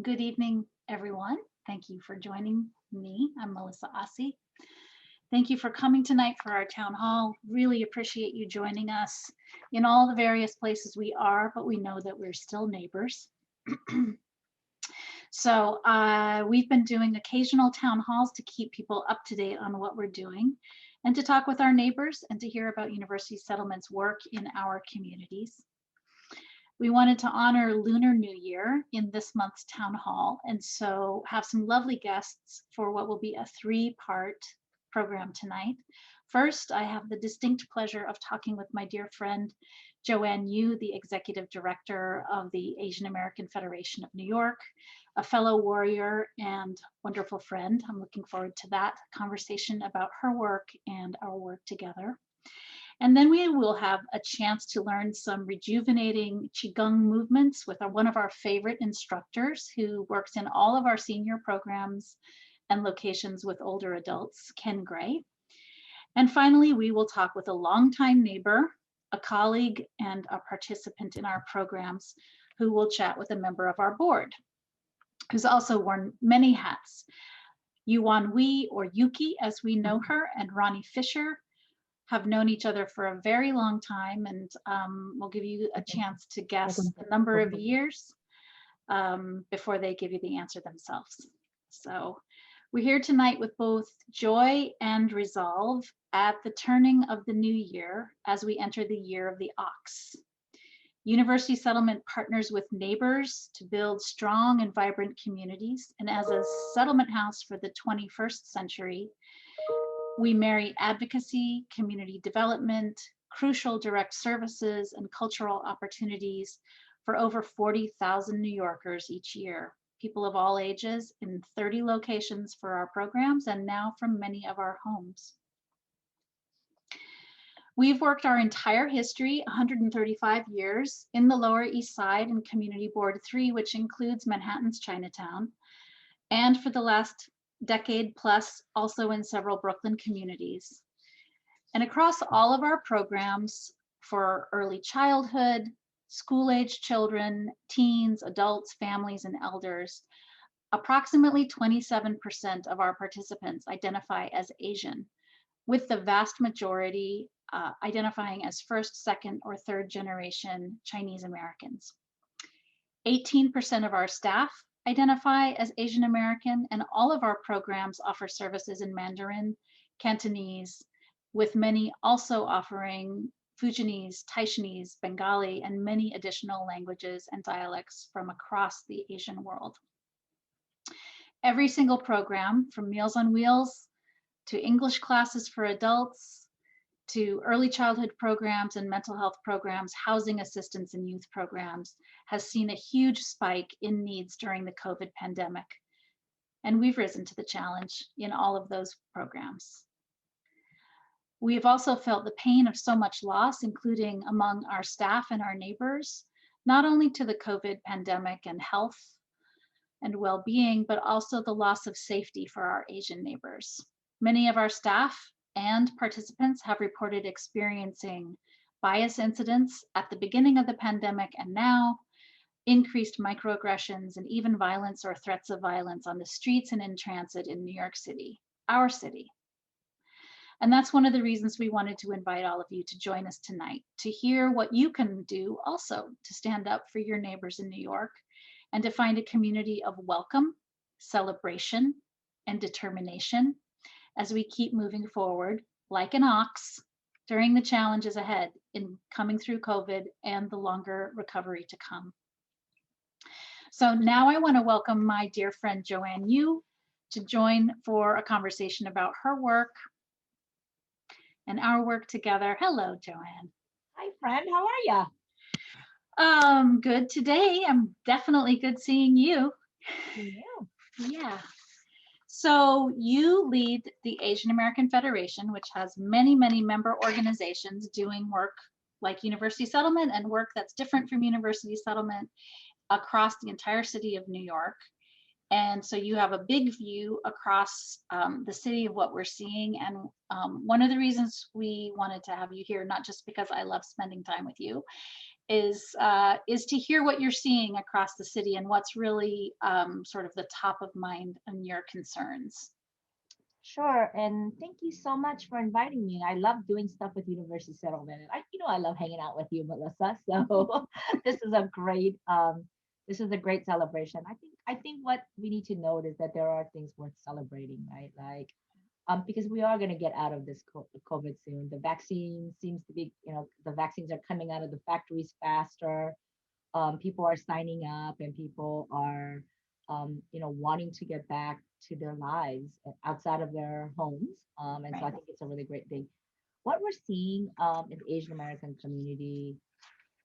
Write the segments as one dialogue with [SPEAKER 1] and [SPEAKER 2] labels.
[SPEAKER 1] Good evening, everyone. Thank you for joining me. I'm Melissa Aase. Thank you for coming tonight for our town hall. Really appreciate you joining us in all the various places we are, but we know that we're still neighbors. We've been doing occasional town halls to keep people up to date on what we're doing and to talk with our neighbors and to hear about University Settlement's work in our communities. We wanted to honor Lunar New Year in this month's town hall, and so have some lovely guests for what will be a three-part program tonight. First, I have the distinct pleasure of talking with my dear friend, Jo-Ann Yoo, the Executive Director of the Asian American Federation of New York, a fellow warrior and wonderful friend. I'm looking forward to that conversation about her work and our work together. And then we will have a chance to learn some rejuvenating QiGong movements with one of our favorite instructors who works in all of our senior programs and locations with older adults, Ken Gray. And finally, we will talk with a longtime neighbor, a colleague, and a participant in our programs who will chat with a member of our board, who's also worn many hats. Yu Juan Wi, or Yuki as we know her, and Ronni Fisher have known each other for a very long time, and we'll give you a chance to guess the number of years before they give you the answer themselves. So we're here tonight with both joy and resolve at the turning of the new year as we enter the year of the ox. University Settlement partners with neighbors to build strong and vibrant communities, and as a settlement house for the 21st century, we marry advocacy, community development, crucial direct services, and cultural opportunities for over 40,000 New Yorkers each year, people of all ages in 30 locations for our programs and now from many of our homes. We've worked our entire history, 135 years, in the Lower East Side and Community Board 3, which includes Manhattan's Chinatown, and for the last decade plus also in several Brooklyn communities. And across all of our programs for early childhood, school-age children, teens, adults, families, and elders, approximately 27% of our participants identify as Asian, with the vast majority identifying as first, second, or third generation Chinese Americans. 18% of our staff identify as Asian American, and all of our programs offer services in Mandarin, Cantonese, with many also offering Fujianese, Taishanese, Bengali, and many additional languages and dialects from across the Asian world. Every single program, from Meals on Wheels to English classes for adults, to early childhood programs and mental health programs, housing assistance and youth programs, has seen a huge spike in needs during the COVID pandemic. And we've risen to the challenge in all of those programs. We have also felt the pain of so much loss, including among our staff and our neighbors, not only to the COVID pandemic and health and well-being, but also the loss of safety for our Asian neighbors. Many of our staff and participants have reported experiencing bias incidents at the beginning of the pandemic and now, increased microaggressions and even violence or threats of violence on the streets and in transit in New York City, our city. And that's one of the reasons we wanted to invite all of you to join us tonight, to hear what you can do also to stand up for your neighbors in New York and to find a community of welcome, celebration, and determination as we keep moving forward like an ox during the challenges ahead in coming through COVID and the longer recovery to come. So now I want to welcome my dear friend Jo-Ann Yoo to join for a conversation about her work and our work together. Hello, Jo-Ann.
[SPEAKER 2] Hi, friend. How are you?
[SPEAKER 1] Good today. I'm definitely good seeing you. Yeah. So you lead the Asian American Federation, which has many, many member organizations doing work like University Settlement and work that's different from University Settlement across the entire city of New York. And so you have a big view across the city of what we're seeing. And one of the reasons we wanted to have you here, not just because I love spending time with you, is to hear what you're seeing across the city and what's really sort of the top of mind and your concerns.
[SPEAKER 2] Sure. And thank you so much for inviting me. I love doing stuff with University Settlement. And I love hanging out with you, Melissa. So this is a great this is a great celebration. I think what we need to note is that there are things worth celebrating, right? Like because we are going to get out of this COVID soon. The vaccine seems to be, the vaccines are coming out of the factories faster. People are signing up and people are wanting to get back to their lives outside of their homes, and so
[SPEAKER 1] Right.
[SPEAKER 2] I think it's a really great thing. What we're seeing in the Asian American community,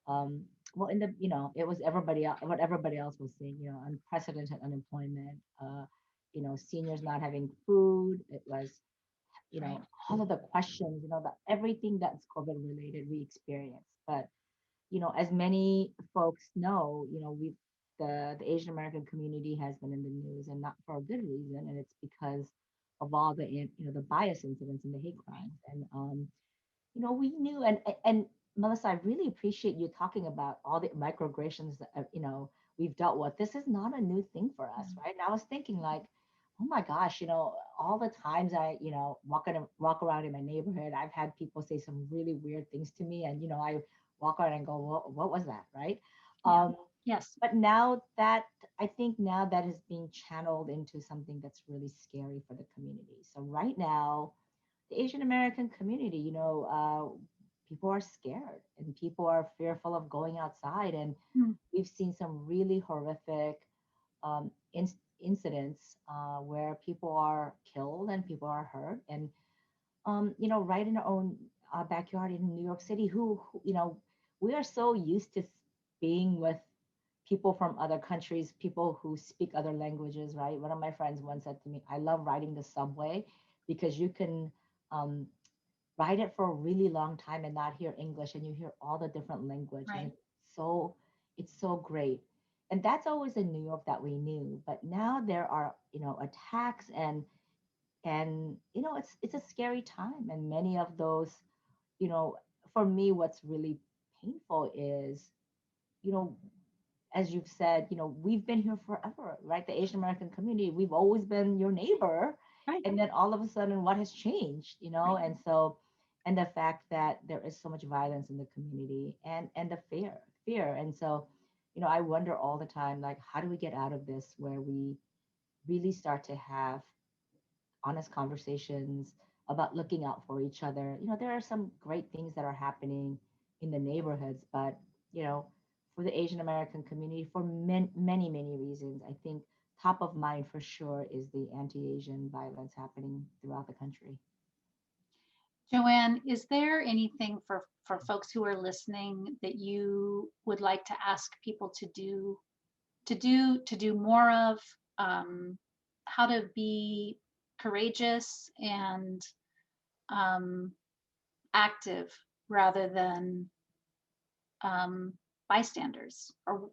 [SPEAKER 2] um, well, in the it was everybody else, what everybody else was seeing, unprecedented unemployment, seniors not having food. It was,
[SPEAKER 1] Right.
[SPEAKER 2] all of the questions, that everything that's COVID related we experienced. But as many folks know, the Asian American community has been in the news, and not for a good reason, and it's because of all the the bias incidents and the hate crimes. And we knew, and Melissa, I really appreciate you talking about all the microaggressions that we've dealt with. This is not a new thing for us,
[SPEAKER 1] Mm.
[SPEAKER 2] right? And I was thinking like, oh my gosh, all the times I walk around in my neighborhood, I've had people say some really weird things to me, and I walk around and go, what was that, right?
[SPEAKER 1] Yeah.
[SPEAKER 2] Um,
[SPEAKER 1] Yes.
[SPEAKER 2] but now that I think now that is being channeled into something that's really scary for the community. So right now, the Asian American community, people are scared and people are fearful of going outside. And
[SPEAKER 1] Mm.
[SPEAKER 2] we've seen some really horrific incidents where people are killed and people are hurt. And, right in our own backyard in New York City, we are so used to being with people from other countries, people who speak other languages, right? One of my friends once said to me, I love riding the subway because you can um, ride it for a really long time and not hear English, and you hear all the different language, and
[SPEAKER 1] Right.
[SPEAKER 2] it's so great. And that's always in New York that we knew, but now there are attacks, and it's a scary time, and many of those, you know for me, what's really painful is, you know as you've said, we've been here forever, right? The Asian American community, we've always been your neighbor.
[SPEAKER 1] Right.
[SPEAKER 2] And then all of a sudden, what has changed,
[SPEAKER 1] Right.
[SPEAKER 2] And so, and the fact that there is so much violence in the community, and the fear. And so, I wonder all the time, like, how do we get out of this where we really start to have honest conversations about looking out for each other. There are some great things that are happening in the neighborhoods, but for the Asian American community, for many, many reasons, I think top of mind for sure is the anti-Asian violence happening throughout the country.
[SPEAKER 1] Jo-Ann, is there anything for folks who are listening that you would like to ask people to do more of, um, how to be courageous and um, active rather than um, bystanders? Or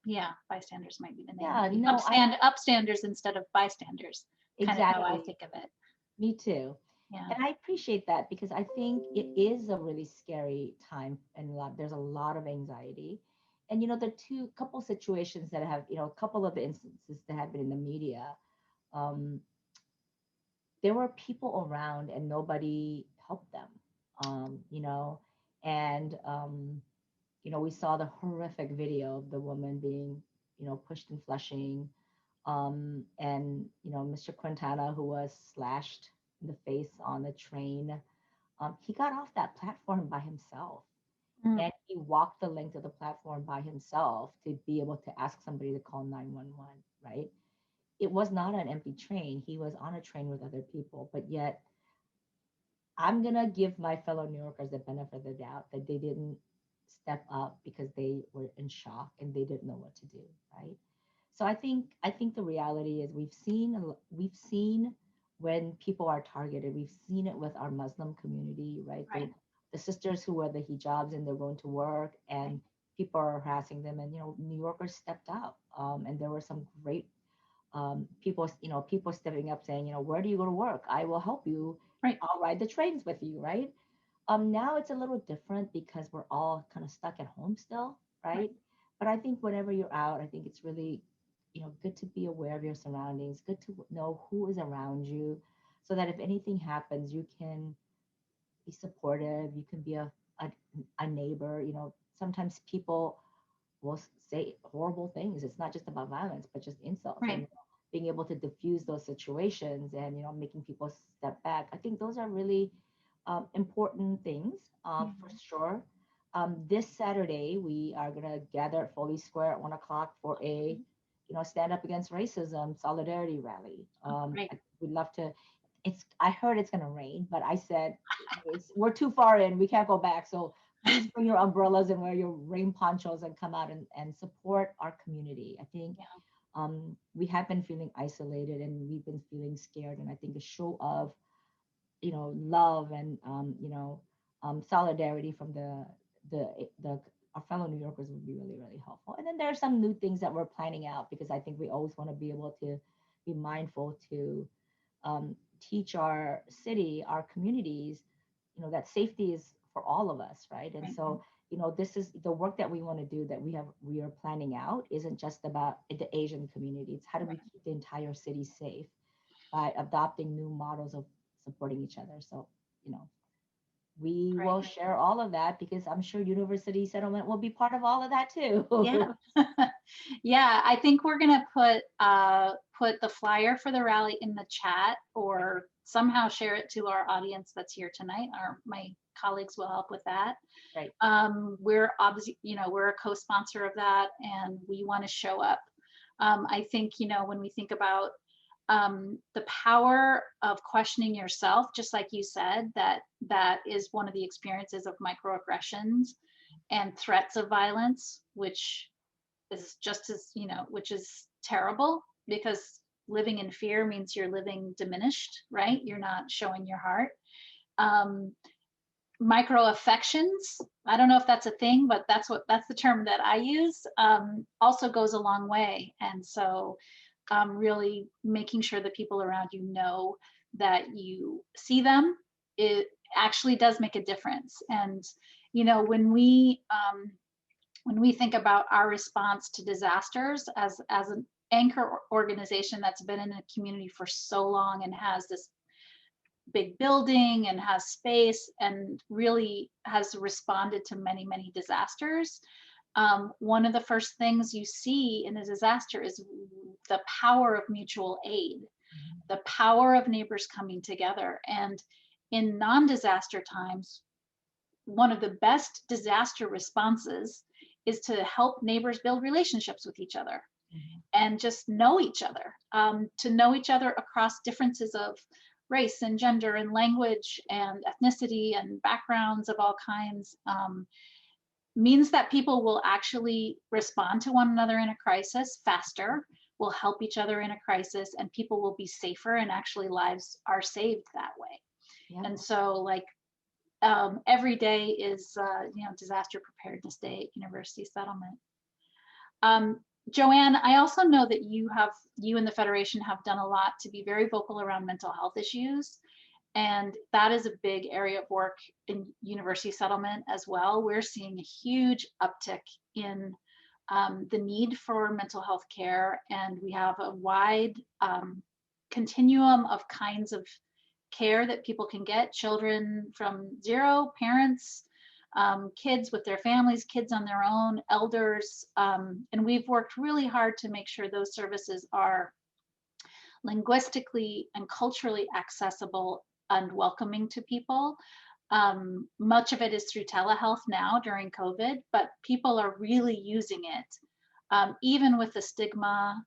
[SPEAKER 1] yeah, bystanders might be the name.
[SPEAKER 2] Yeah,
[SPEAKER 1] Maybe
[SPEAKER 2] no, I
[SPEAKER 1] upstanders instead of bystanders. Kind of how I
[SPEAKER 2] exactly.
[SPEAKER 1] think of it.
[SPEAKER 2] Me too.
[SPEAKER 1] Yeah.
[SPEAKER 2] And I appreciate that because I think it is a really scary time, and there's a lot of anxiety. And the two couple situations that have, a couple of the instances that have been in the media, um, there were people around and nobody helped them. And we saw the horrific video of the woman being, pushed in Flushing, and Mr. Quintana, who was slashed in the face on the train. He got off that platform by himself,
[SPEAKER 1] Mm.
[SPEAKER 2] and he walked the length of the platform by himself to be able to ask somebody to call 911, right? It was not an empty train. He was on a train with other people, but yet I'm going to give my fellow New Yorkers the benefit of the doubt that they didn't step up because they were in shock and they didn't know what to do, right? So I think the reality is we've seen when people are targeted. We've seen it with our Muslim community, right?
[SPEAKER 1] Right.
[SPEAKER 2] The sisters who wear the hijabs and they're going to work,
[SPEAKER 1] Right.
[SPEAKER 2] and people are harassing them, and New Yorkers stepped up, and there were some great people stepping up saying, where do you go to work? I will help you.
[SPEAKER 1] Right.
[SPEAKER 2] I'll ride the trains with you, right? Now it's a little different because we're all kind of stuck at home still,
[SPEAKER 1] Right.
[SPEAKER 2] right? But I think whenever you're out, I think it's really, good to be aware of your surroundings, good to know who is around you, so that if anything happens, you can be supportive, you can be a, a neighbor. Sometimes people will say horrible things. It's not just about violence, but just insults, and
[SPEAKER 1] Right.
[SPEAKER 2] being able to diffuse those situations, and making people step back. I think those are really important things, for
[SPEAKER 1] Mhm.
[SPEAKER 2] sure. This Saturday, we are gonna gather at Foley Square at 1 o'clock for a, stand up against racism solidarity rally.
[SPEAKER 1] Right.
[SPEAKER 2] We'd love to. I heard it's gonna rain, but I said we're too far in. We can't go back. So please bring your umbrellas and wear your rain ponchos and come out and support our community. I think
[SPEAKER 1] Yeah.
[SPEAKER 2] we have been feeling isolated and we've been feeling scared. And I think a show of, love and, solidarity from the our fellow New Yorkers would be really, really helpful. And then there are some new things that we're planning out because I think we always want to be able to be mindful to teach our city, our communities, that safety is for all of us, right? And
[SPEAKER 1] Right.
[SPEAKER 2] so, this is the work that we want to do, that we are planning out, isn't just about the Asian community. It's how do we
[SPEAKER 1] Right.
[SPEAKER 2] keep the entire city safe by adopting new models of supporting each other. So, you know, we
[SPEAKER 1] Right.
[SPEAKER 2] will share all of that because I'm sure University Settlement will be part of all of that too.
[SPEAKER 1] Yeah. Yeah, I think we're gonna put the flyer for the rally in the chat or somehow share it to our audience that's here tonight. My colleagues will help with that.
[SPEAKER 2] Right.
[SPEAKER 1] We're obviously, we're a co-sponsor of that and we want to show up. I think, when we think about the power of questioning yourself, just like you said, that is one of the experiences of microaggressions and threats of violence, which is just as, which is terrible because living in fear means you're living diminished, right? You're not showing your heart. Um, Micro affections, I don't know if that's a thing, but that's the term that I use, also goes a long way. And so really making sure that people around you know that you see them, it actually does make a difference. And when we think about our response to disasters as an anchor organization that's been in a community for so long and has this big building and has space and really has responded to many, many disasters. One of the first things you see in a disaster is the power of mutual aid,
[SPEAKER 2] Mhm.
[SPEAKER 1] the power of neighbors coming together. And in non disaster times, one of the best disaster responses is to help neighbors build relationships with each other
[SPEAKER 2] Mhm.
[SPEAKER 1] and just know each other, to know each other across differences of race and gender and language and ethnicity and backgrounds of all kinds, means that people will actually respond to one another in a crisis faster, will help each other in a crisis, and people will be safer and actually lives are saved that way.
[SPEAKER 2] Yeah.
[SPEAKER 1] And so, like, every day is, disaster preparedness day at University Settlement. Um, Jo-Ann, I also know that you and the Federation have done a lot to be very vocal around mental health issues. And that is a big area of work in University Settlement as well. We're seeing a huge uptick in the need for mental health care, and we have a wide continuum of kinds of care that people can get, children from zero, parents, kids with their families, kids on their own, elders. And we've worked really hard to make sure those services are linguistically and culturally accessible and welcoming to people. Much of it is through telehealth now during COVID, but people are really using it, even with the stigma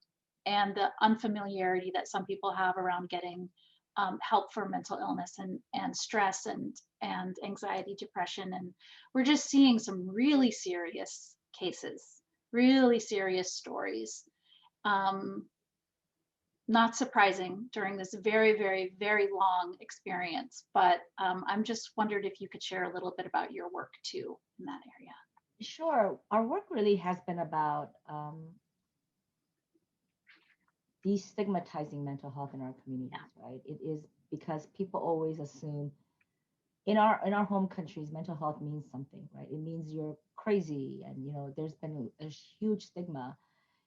[SPEAKER 1] and the unfamiliarity that some people have around getting help for mental illness and stress and anxiety, depression. And we're just seeing some really serious cases, really serious stories. Um, Not surprising during this very, very, very long experience, but I'm just wondered if you could share a little bit about your work too in that area.
[SPEAKER 2] Sure. Our work really has been about destigmatizing mental health in our
[SPEAKER 1] Yeah.
[SPEAKER 2] communities, right? It is because people always assume in our home countries, mental health means something, right? It means you're crazy, and there's been a huge stigma.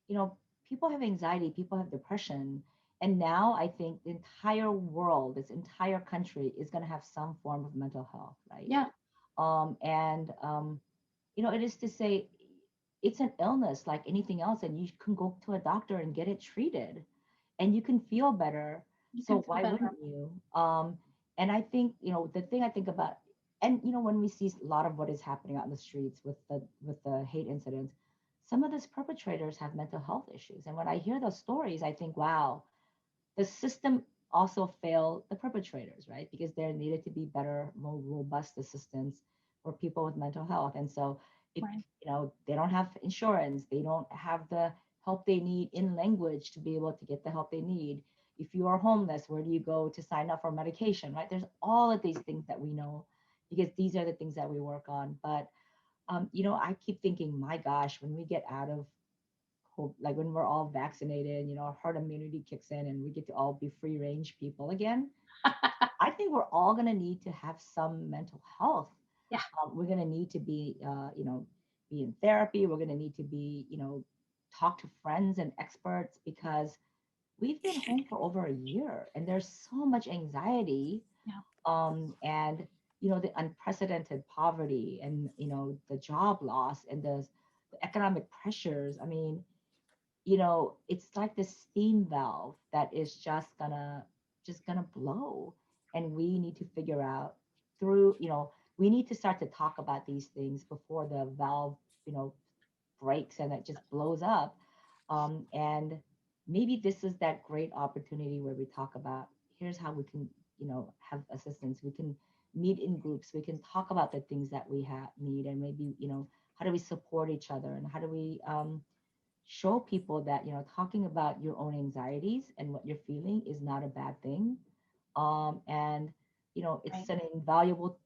[SPEAKER 2] you know People have anxiety, people have depression, and now I think the entire world, this entire country, is going to have some form of mental health, right?
[SPEAKER 1] Yeah,
[SPEAKER 2] And it is to say, it's an illness like anything else, and you can go to a doctor and get it treated, and you can feel better.
[SPEAKER 1] you can
[SPEAKER 2] So
[SPEAKER 1] feel
[SPEAKER 2] why
[SPEAKER 1] better.
[SPEAKER 2] wouldn't you? And I think, the thing I think about, and when we see a lot of what is happening out in the streets with the hate incidents, some of these perpetrators have mental health issues. And when I hear those stories, I think, wow, the system also failed the perpetrators, right? Because there needed to be better, more robust assistance for people with mental health. And so, if
[SPEAKER 1] Right.
[SPEAKER 2] they don't have insurance, they don't have the help they need in language to be able to get the help they need. If you are homeless, where do you go to sign up for medication, right? There's all of these things that we know, because these are the things that we work on. But I keep thinking, my gosh, when we get out of hope, like when we're all vaccinated, herd immunity kicks in and we get to all be free range people again, I think we're all going to need to have some mental health.
[SPEAKER 1] Yeah,
[SPEAKER 2] We're going to need to be in therapy. We're going to need to be, talk to friends and experts, because we've been home for over a year and there's so much anxiety,
[SPEAKER 1] yeah,
[SPEAKER 2] and the unprecedented poverty, and the job loss, and the economic pressures. I mean, it's like this steam valve that is just gonna blow. And we need to figure out through, we need to start to talk about these things before the valve, you know, breaks and it just blows up. And maybe this is that great opportunity where we talk about, here's how we can, have assistance. We can meet in groups. We can talk about the things that we need, and maybe, how do we support each other, and how do we show people that, talking about your own anxieties and what you're feeling is not a bad thing. And
[SPEAKER 1] right.
[SPEAKER 2] it's an invaluable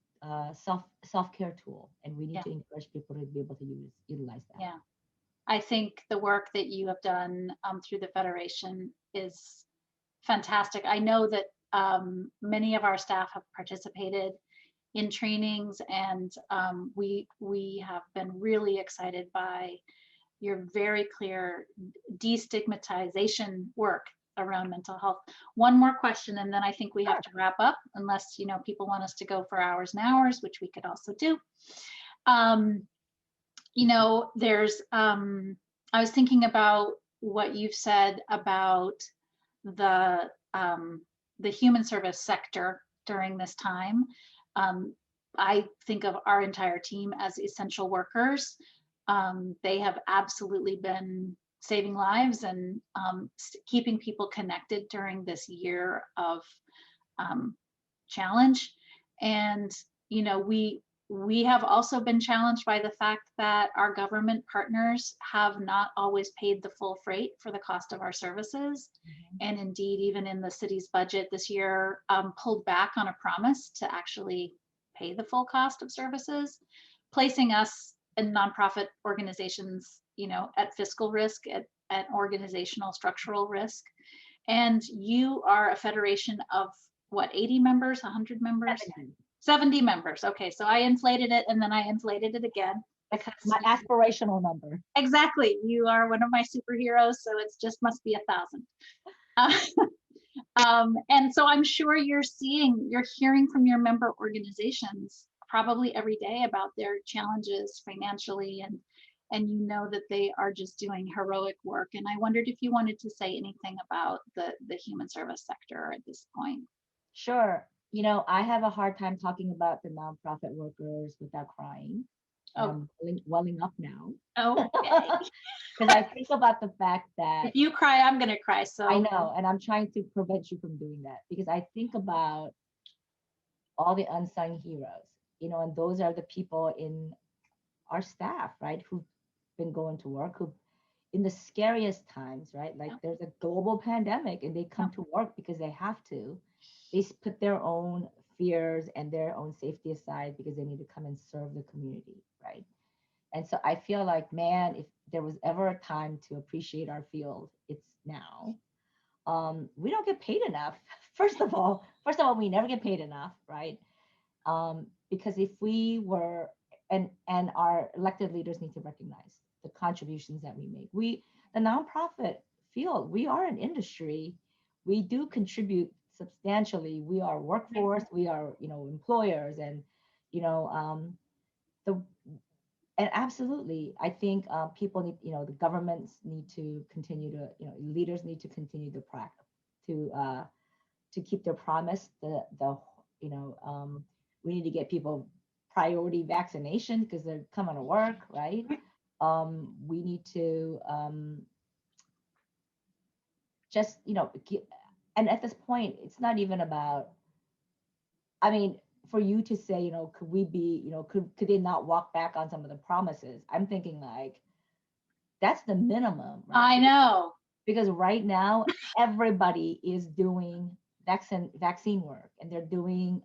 [SPEAKER 2] self-care tool, and we need
[SPEAKER 1] Yeah,
[SPEAKER 2] to encourage people to be able to utilize that.
[SPEAKER 1] yeah. I think the work that you have done through the Federation is fantastic. I know that many of our staff have participated in trainings, and we have been really excited by your very clear destigmatization work around mental health. One more question, and then I think we have
[SPEAKER 2] Sure.
[SPEAKER 1] to wrap up, unless people want us to go for hours and hours, which we could also do. Um, there's I was thinking about what you've said about the um, the human service sector during this time. Um, I think of our entire team as essential workers. They have absolutely been saving lives and keeping people connected during this year of um, challenge. And we have also been challenged by the fact that our government partners have not always paid the full freight for the cost of our services.
[SPEAKER 2] Mhm.
[SPEAKER 1] And indeed, even in the city's budget this year, pulled back on a promise to actually pay the full cost of services, placing us and nonprofit organizations, at fiscal risk, at organizational structural risk. And you are a federation of what, 80 members, 100 members?
[SPEAKER 2] 70.
[SPEAKER 1] 70 members. Okay, so I inflated it and then I inflated it again
[SPEAKER 2] That's
[SPEAKER 1] because
[SPEAKER 2] my aspirational number.
[SPEAKER 1] exactly, you are one of my superheroes, so it just must be 1,000. And so I'm sure you're hearing from your member organizations probably every day about their challenges financially, and that they are just doing heroic work. And I wondered if you wanted to say anything about the human service sector at this point.
[SPEAKER 2] Sure. I have a hard time talking about the nonprofit workers without crying, and
[SPEAKER 1] Oh,
[SPEAKER 2] I'm welling up now.
[SPEAKER 1] okay.
[SPEAKER 2] Because I think about the fact
[SPEAKER 1] If
[SPEAKER 2] that
[SPEAKER 1] you cry, I'm gonna cry.
[SPEAKER 2] I
[SPEAKER 1] So
[SPEAKER 2] know, and I'm trying to prevent you from doing that, because I think about all the unsung heroes, and those are the people in our staff, right, who've been going to work, who in the scariest times, right? Like
[SPEAKER 1] yeah,
[SPEAKER 2] there's a global pandemic and they
[SPEAKER 1] yeah,
[SPEAKER 2] come to work because they have to. They put their own fears and their own safety aside because they need to come and serve the community, right? And so I feel like, man, if there was ever a time to appreciate our field, it's now. We don't get paid enough. First of all, we never get paid enough, right? Because if we were, and our elected leaders need to recognize the contributions that we make. The nonprofit field, we are an industry. We do contribute substantially. We are workforce. We are, employers, and you know, the and absolutely, I think people need, the governments need to continue to, leaders need to continue to practice to keep their promise. You know, we need to get people priority vaccination because they're coming to work, right? We need to just, and at this point, it's not even about, I mean, for you to say, could we be, could they not walk back on some of the promises? I'm thinking like, that's the minimum, right?
[SPEAKER 1] I know.
[SPEAKER 2] Because right now, everybody is doing vaccine work, and they're doing,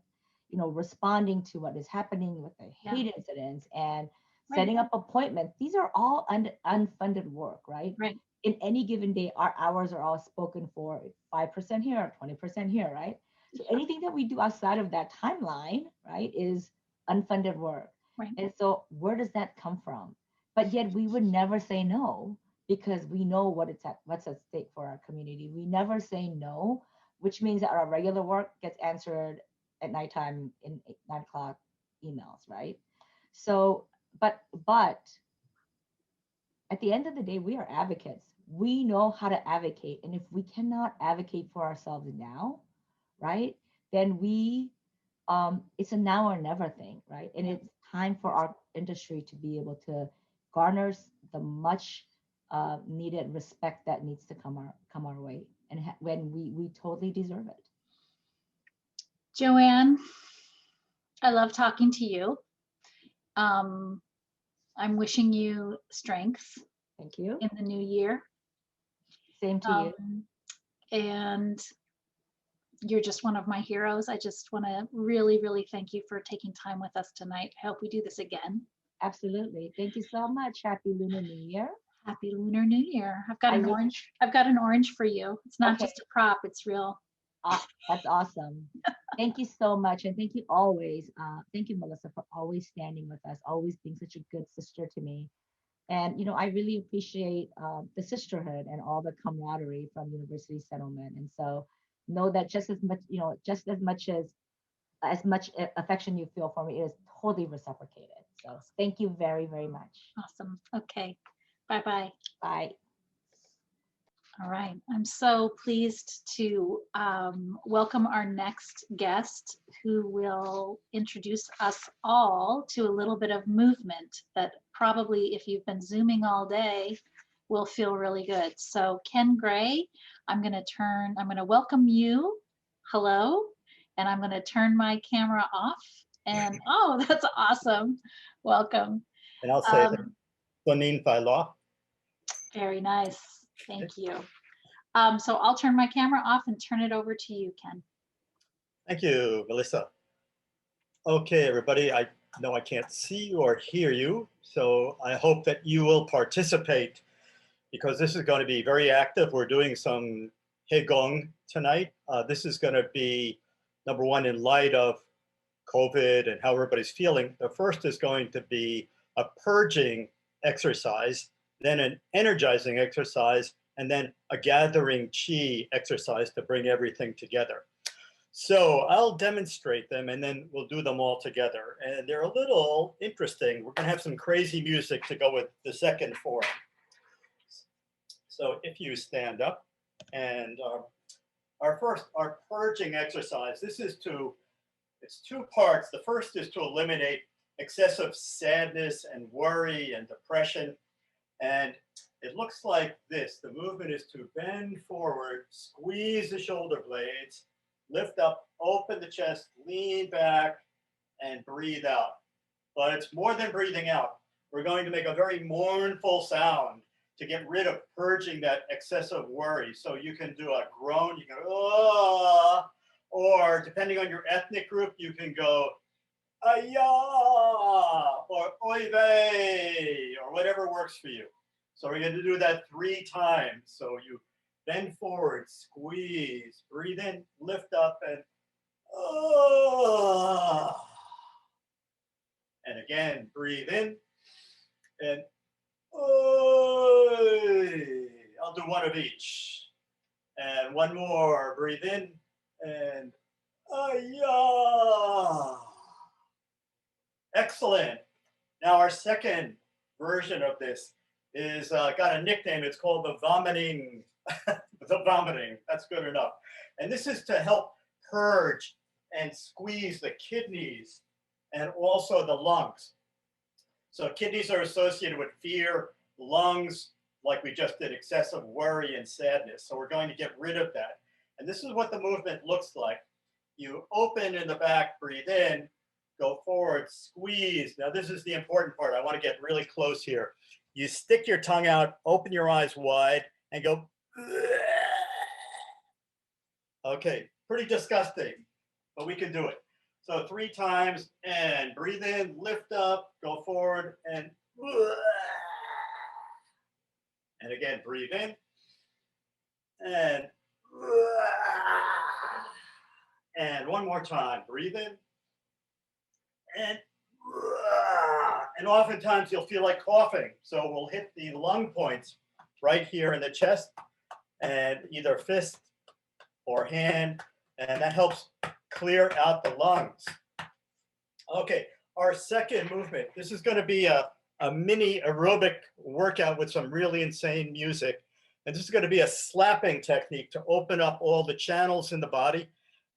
[SPEAKER 2] responding to what is happening with the hate incidents and setting up appointments. These are all unfunded work, right?
[SPEAKER 1] Right.
[SPEAKER 2] In any given day, our hours are all spoken for, 5% here, 20% here, right? So anything that we do outside of that timeline, right, is unfunded work.
[SPEAKER 1] Right.
[SPEAKER 2] And so where does that come from? But yet we would never say no, because we know what's at stake for our community. We never say no, which means that our regular work gets answered at nighttime in 9 o'clock emails, right? So, but at the end of the day, we are advocates. We know how to advocate. And if we cannot advocate for ourselves now, right, then it's a now or never thing, right? And it's time for our industry to be able to garner the much needed respect that needs to come our way, and when we totally deserve it.
[SPEAKER 1] Jo-Ann, I love talking to you. I'm wishing you strength.
[SPEAKER 2] Thank you.
[SPEAKER 1] In the new year.
[SPEAKER 2] Same to you.
[SPEAKER 1] And you're just one of my heroes. I just want to really, really thank you for taking time with us tonight. I hope we do this again.
[SPEAKER 2] Absolutely. Thank you so much. Happy Lunar New Year.
[SPEAKER 1] Happy Lunar New Year. I've got an orange. I've got an orange for you. It's not just a prop, it's real.
[SPEAKER 2] That's awesome. Thank you so much. And thank you always. Thank you, Melissa, for always standing with us, always being such a good sister to me. And, I really appreciate the sisterhood and all the camaraderie from University Settlement. And so know that just as much as much affection you feel for me is totally reciprocated. So thank you very, very much.
[SPEAKER 1] Awesome. Okay. Bye-bye.
[SPEAKER 2] Bye.
[SPEAKER 1] All right. I'm so pleased to welcome our next guest, who will introduce us all to a little bit of movement that probably, if you've been Zooming all day, will feel really good. So Ken Gray, I'm going to welcome you. Hello. And I'm going to turn my camera off. And oh, that's awesome. Welcome.
[SPEAKER 3] And I'll say Sonin Faila.
[SPEAKER 1] Very nice. Thank you. So I'll turn my camera off and turn it over to you, Ken.
[SPEAKER 3] Thank you, Melissa. Okay, everybody, I know I can't see you or hear you, so I hope that you will participate, because this is going to be very active. We're doing some QiGong tonight. This is going to be, number one, in light of COVID and how everybody's feeling. The first is going to be a purging exercise, then an energizing exercise, and then a gathering chi exercise to bring everything together. So I'll demonstrate them, and then we'll do them all together. And they're a little interesting. We're gonna have some crazy music to go with the second form. So if you stand up, and our purging exercise, it's two parts. The first is to eliminate excessive sadness and worry and depression. And it looks like this. The movement is to bend forward, squeeze the shoulder blades, lift up, open the chest, lean back, and breathe out. But it's more than breathing out. We're going to make a very mournful sound to get rid of purging that excessive worry. So you can do a groan, you can go, oh, or depending on your ethnic group, you can go, ayah, or oy vey, or whatever works for you. So we're going to do that 3 times. So you bend forward, squeeze, breathe in, lift up, and And again, breathe in. And oi. I'll do one of each. And one more. Breathe in. And ayah. Excellent. Now our second version of this is got a nickname. It's called the vomiting. The vomiting. That's good enough. And this is to help purge and squeeze the kidneys and also the lungs. So kidneys are associated with fear, lungs, like we just did, excessive worry and sadness. So we're going to get rid of that. And this is what the movement looks like. You open in the back, breathe in, go forward, squeeze. Now this is the important part. I want to get really close here. You stick your tongue out, open your eyes wide, and go. Okay, pretty disgusting, but we can do it. So 3 times, and breathe in, lift up, go forward, and again, breathe in, and one more time, breathe in, and oftentimes you'll feel like coughing. So we'll hit the lung points right here in the chest, and either fist or hand, and that helps clear out the lungs. Okay, our second movement. This is going to be a mini aerobic workout with some really insane music. And this is going to be a slapping technique to open up all the channels in the body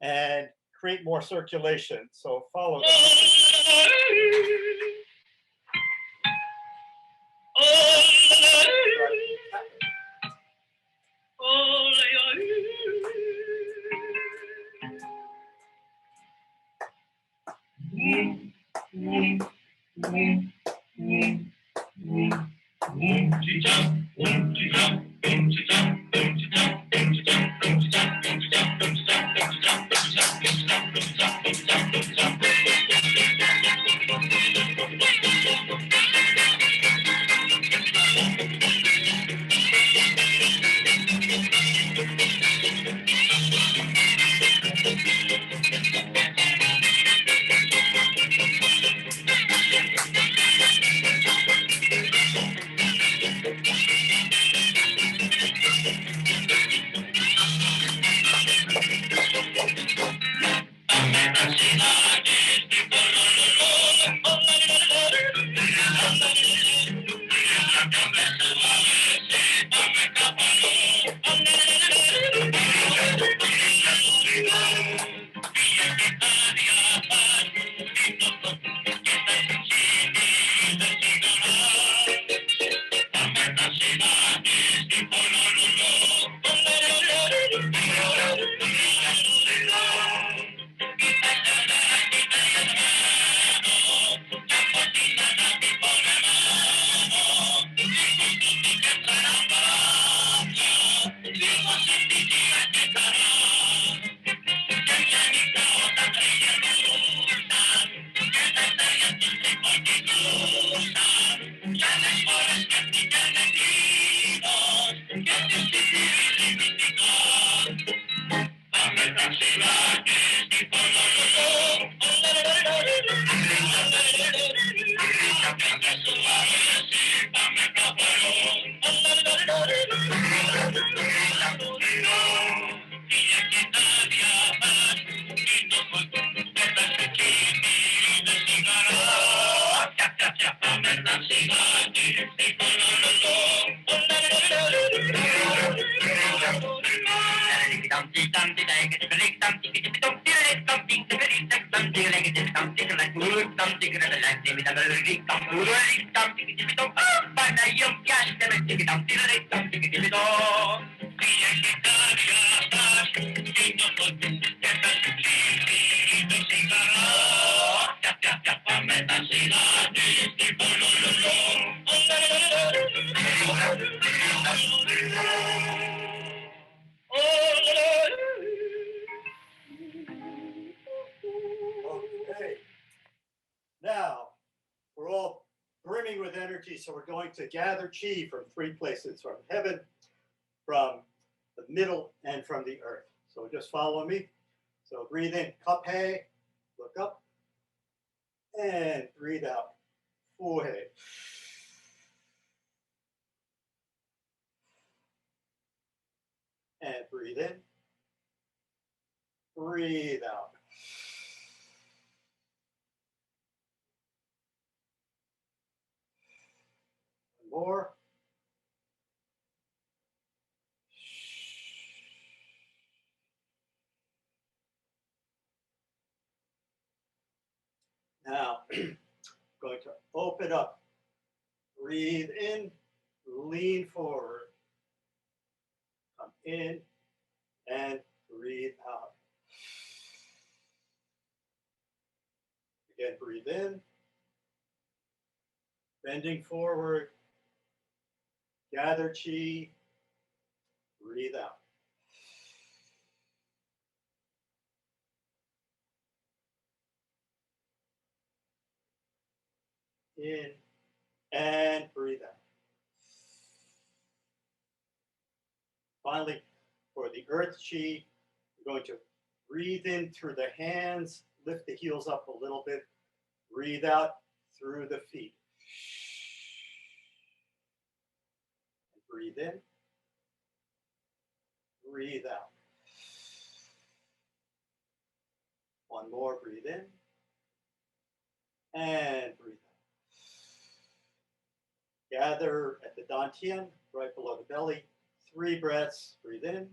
[SPEAKER 3] and create more circulation. So follow me. Okay. Now, we're all brimming with energy, so we're going to gather chi from 3 places, from heaven, from the middle, and from the earth. So just follow me. So breathe in, kaphe, look up, And breathe out. Forehead. And breathe in. Breathe out. One more. Now, going to open up. Breathe in, lean forward. Come in and breathe out. Again, breathe in. Bending forward. Gather chi. Breathe out. In and breathe out. Finally, for the earth chi, we're going to breathe in through the hands, lift the heels up a little bit, breathe out through the feet. Breathe in, breathe out. One more, breathe in, and breathe out. Gather at the dantian, right below the belly. 3 breaths, breathe in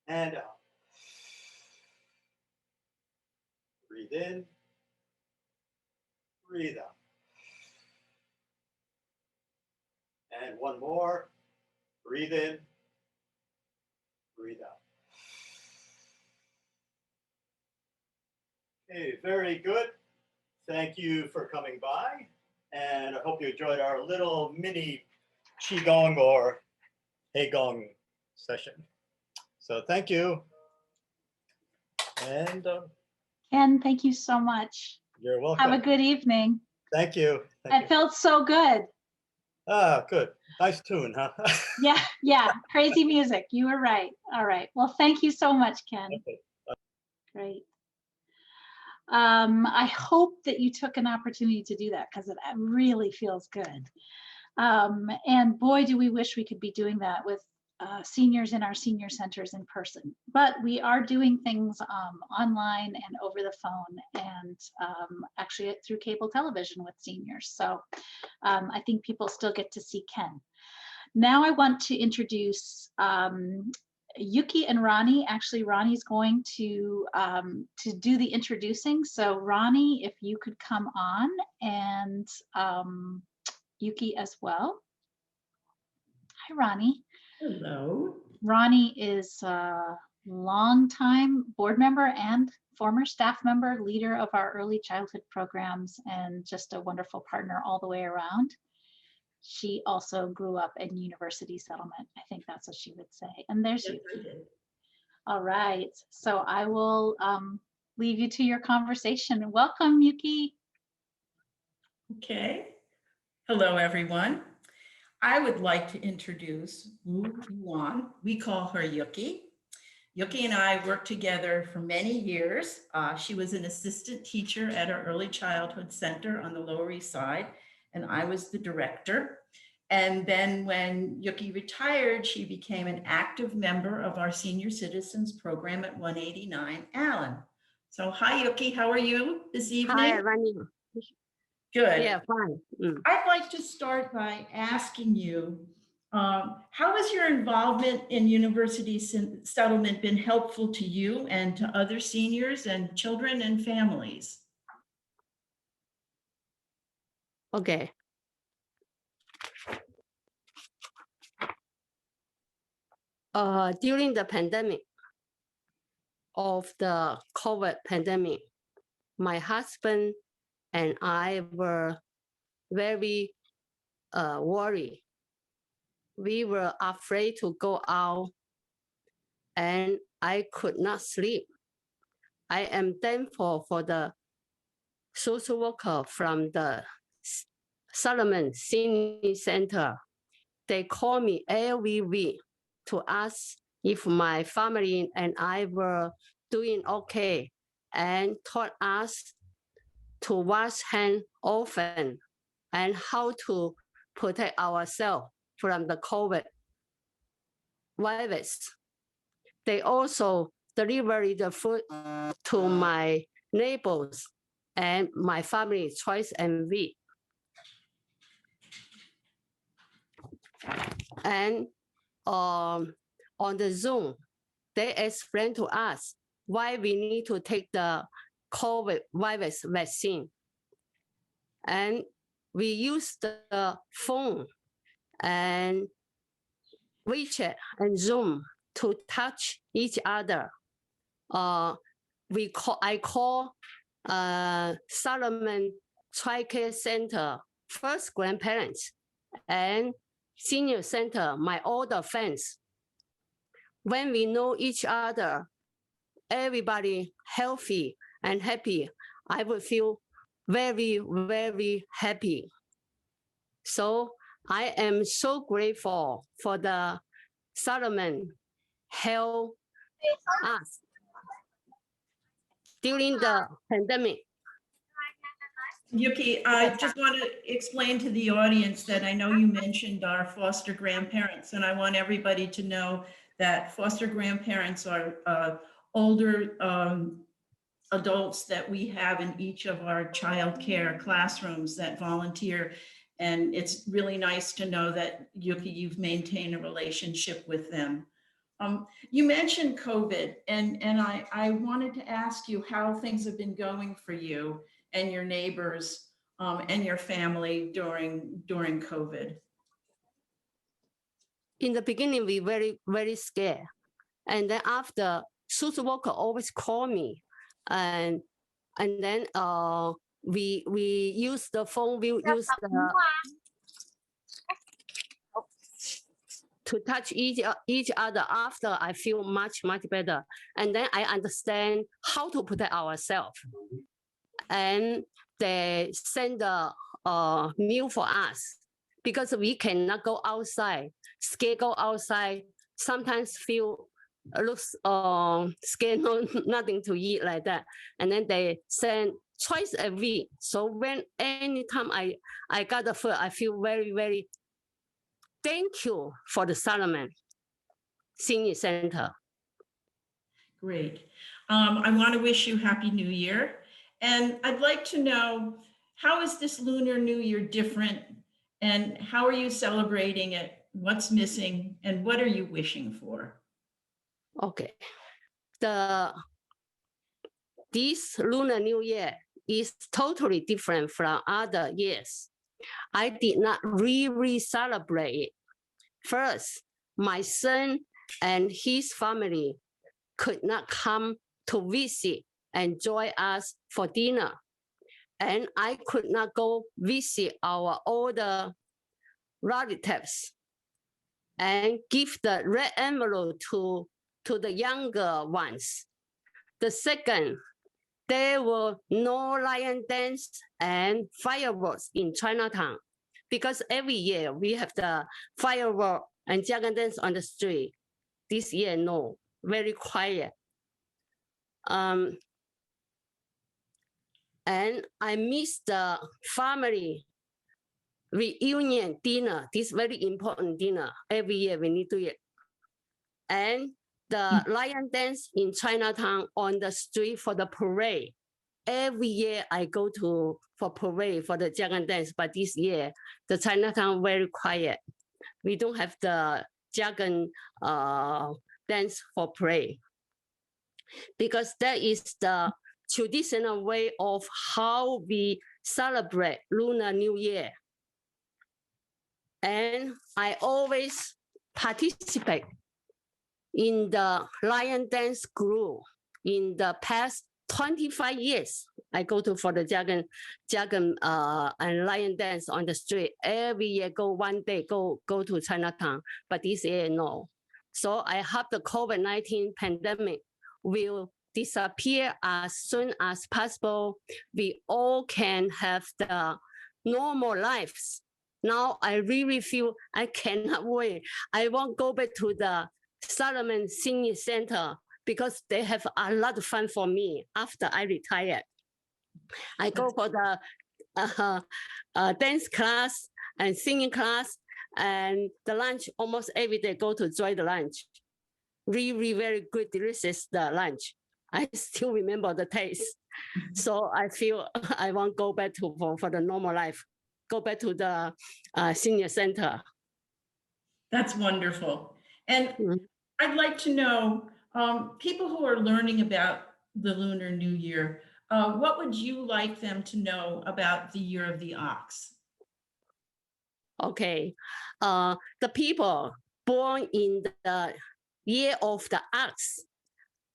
[SPEAKER 3] and out. Breathe in, breathe out. And one more, breathe in, breathe out. Okay, very good. Thank you for coming by. And I hope you enjoyed our little mini QiGong or Heigong session. So thank you. And
[SPEAKER 1] Ken, thank you so much.
[SPEAKER 3] you're welcome.
[SPEAKER 1] Have a good evening.
[SPEAKER 3] Thank you. Thank
[SPEAKER 1] It felt so good.
[SPEAKER 3] Ah, good. Nice tune, huh?
[SPEAKER 1] Yeah, crazy music. You were right. All right. Well, thank you so much, Ken.
[SPEAKER 3] Okay.
[SPEAKER 1] Great. I hope that you took an opportunity to do that because it really feels good. And boy, do we wish we could be doing that with seniors in our senior centers in person. But we are doing things online and over the phone and actually through cable television with seniors. So I think people still get to see Ken. Now I want to introduce Yuki and Ronni. Actually, Ronnie's going to do the introducing. So Ronni, if you could come on, and Yuki as well. Hi, Ronni.
[SPEAKER 4] Hello.
[SPEAKER 1] Ronni is a longtime board member and former staff member, leader of our early childhood programs, and just a wonderful partner all the way around. She also grew up in University Settlement. I think that's what she would say. And there's
[SPEAKER 4] Yes,
[SPEAKER 1] Yuki.
[SPEAKER 4] I did.
[SPEAKER 1] All right. So I will leave you to your conversation. Welcome, Yuki.
[SPEAKER 4] Okay. Hello, everyone. I would like to introduce Yu Juan. We call her Yuki. Yuki and I worked together for many years. She was an assistant teacher at our early childhood center on the Lower East Side, and I was the director. And then when Yuki retired, she became an active member of our senior citizens program at 189 Allen. So hi, Yuki, how are you this evening?
[SPEAKER 5] Hi, Ronni.
[SPEAKER 4] Good.
[SPEAKER 5] Yeah, fine.
[SPEAKER 4] I'd like to start by asking you, how has your involvement in University Settlement been helpful to you and to other seniors and children and families?
[SPEAKER 5] Okay. During the pandemic of the COVID pandemic, my husband and I were very worried. We were afraid to go out and I could not sleep. I am thankful for the social worker from the Solomon Senior Center. They call me every week to ask if my family and I were doing okay and taught us to wash hands often and how to protect ourselves from the COVID virus. They also deliver the food to my neighbors and my family twice a week. And on the Zoom, they explain to us why we need to take the COVID virus vaccine. And we use the phone and WeChat and Zoom to touch each other. I call Solomon Child Care Center first grandparents and senior center my older friends. When we know each other, everybody healthy and happy, I would feel very, very happy. So I am so grateful for the Solomon help us during the pandemic.
[SPEAKER 4] Yuki, I just want to explain to the audience that I know you mentioned our foster grandparents, and I want everybody to know that foster grandparents are older adults that we have in each of our child care classrooms that volunteer. And it's really nice to know that, Yuki, you've maintained a relationship with them. You mentioned COVID, and I wanted to ask you how things have been going for you and your neighbors and your family during COVID.
[SPEAKER 5] In the beginning, we very, very scared. And then after, social worker always call me. And then we use the phone, we use the to touch each other. After I feel much, much better. And then I understand how to protect ourselves. And they send the meal for us because we cannot go outside, scared go outside, sometimes feel looks scared, no, nothing to eat like that. And then they send twice a week. So when anytime I got the food, I feel very, very thank you for the Solomon Senior Center.
[SPEAKER 4] Great. I want to wish you Happy New Year. And I'd like to know, how is this Lunar New Year different? And how are you celebrating it? What's missing? And what are you wishing for?
[SPEAKER 5] Okay. This Lunar New Year is totally different from other years. I did not really celebrate it. First, my son and his family could not come to visit and join us for dinner. And I could not go visit our older relatives and give the red envelope to the younger ones. The second, there were no lion dance and fireworks in Chinatown because every year we have the firework and dragon dance on the street. This year, no, very quiet. And I miss the family reunion dinner, this very important dinner. Every year we need to do it. And the lion dance in Chinatown on the street for the parade. Every year I go to for parade for the dragon dance, but this year the Chinatown very quiet. We don't have the dragon dance for parade because that is the traditional way of how we celebrate Lunar New Year. And I always participate in the lion dance group. In the past 25 years, I go to for the dragon and lion dance on the street. Every year, go one day, go to Chinatown, but this year, no. So I hope the COVID-19 pandemic will disappear as soon as possible. We all can have the normal lives. Now I really feel I cannot wait. I won't go back to the Solomon Senior Center because they have a lot of fun for me after I retired. I go for the dance class and singing class, and the lunch almost every day go to enjoy the lunch. Really very good, delicious the lunch. I still remember the taste. So I feel I want to go back to for the normal life, go back to the senior center.
[SPEAKER 4] That's wonderful. And
[SPEAKER 5] Mhm.
[SPEAKER 4] I'd like to know, people who are learning about the Lunar New Year, what would you like them to know about the Year of the Ox?
[SPEAKER 5] Okay, the people born in the year of the ox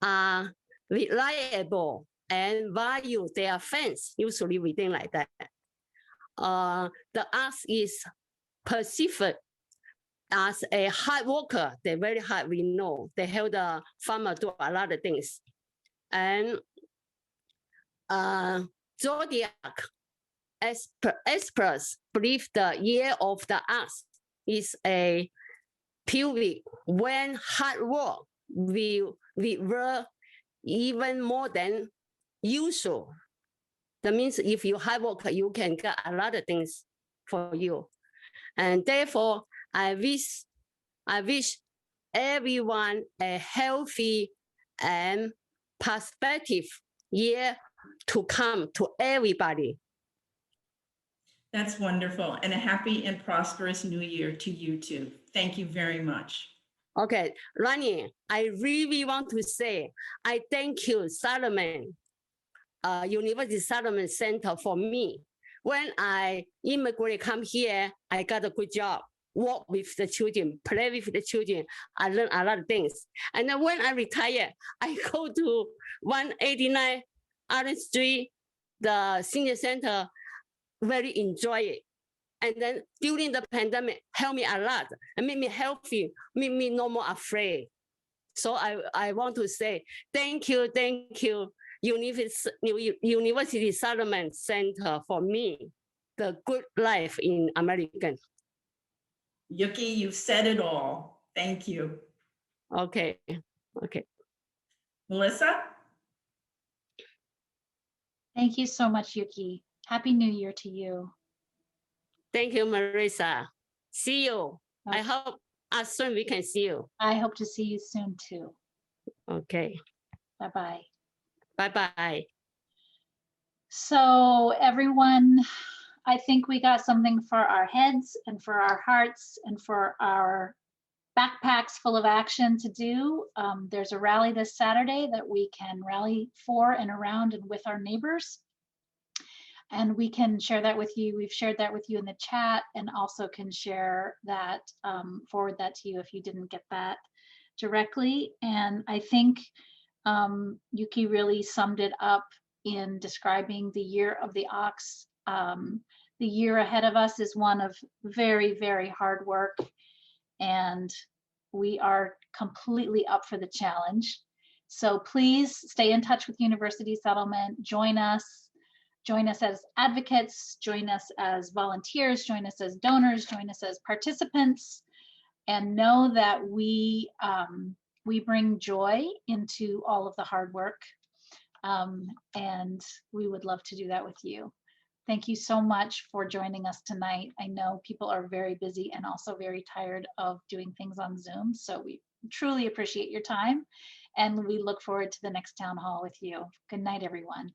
[SPEAKER 5] are reliable and value their fans, usually within like that. The ox is perceived as a hard worker. They're very hard, we know. They help the farmer do a lot of things. And zodiac experts believe the year of the ox is a period when hard work will reward even more than usual. That means if you hard work, you can get a lot of things for you. And therefore, I wish everyone a healthy and perspective year to come to everybody.
[SPEAKER 4] That's wonderful. And a happy and prosperous new year to you too. Thank you very much.
[SPEAKER 5] Okay, Ronni, I really want to say, I thank you, Solomon, University Solomon Center for me. When I immigrate, come here, I got a good job, work with the children, play with the children. I learn a lot of things. And then when I retire, I go to 189 Allen Street, the senior center, very enjoy it. And then during the pandemic, helped me a lot and made me healthy, made me no more afraid. So I want to say thank you, University Solomon Center for me, the good life in American.
[SPEAKER 4] Yuki, you've said it all. Thank you.
[SPEAKER 5] Okay.
[SPEAKER 4] Melissa?
[SPEAKER 1] Thank you so much, Yuki. Happy New Year to you.
[SPEAKER 5] Thank you, Marissa. See you.
[SPEAKER 1] Okay.
[SPEAKER 5] I hope as soon we can see you.
[SPEAKER 1] I hope to see you soon too.
[SPEAKER 5] Okay.
[SPEAKER 1] Bye-bye.
[SPEAKER 5] Bye-bye.
[SPEAKER 1] So everyone, I think we got something for our heads and for our hearts and for our backpacks full of action to do. There's a rally this Saturday that we can rally for and around and with our neighbors. And we can share that with you. We've shared that with you in the chat, and also can share that, forward that to you if you didn't get that directly. And I think Yuki really summed it up in describing the year of the ox. The year ahead of us is one of very, very hard work, and we are completely up for the challenge. So please stay in touch with University Settlement, join us as advocates, join us as volunteers, join us as donors, join us as participants, and know that we bring joy into all of the hard work, and we would love to do that with you. Thank you so much for joining us tonight. I know people are very busy and also very tired of doing things on Zoom, so we truly appreciate your time, and we look forward to the next town hall with you. Good night, everyone.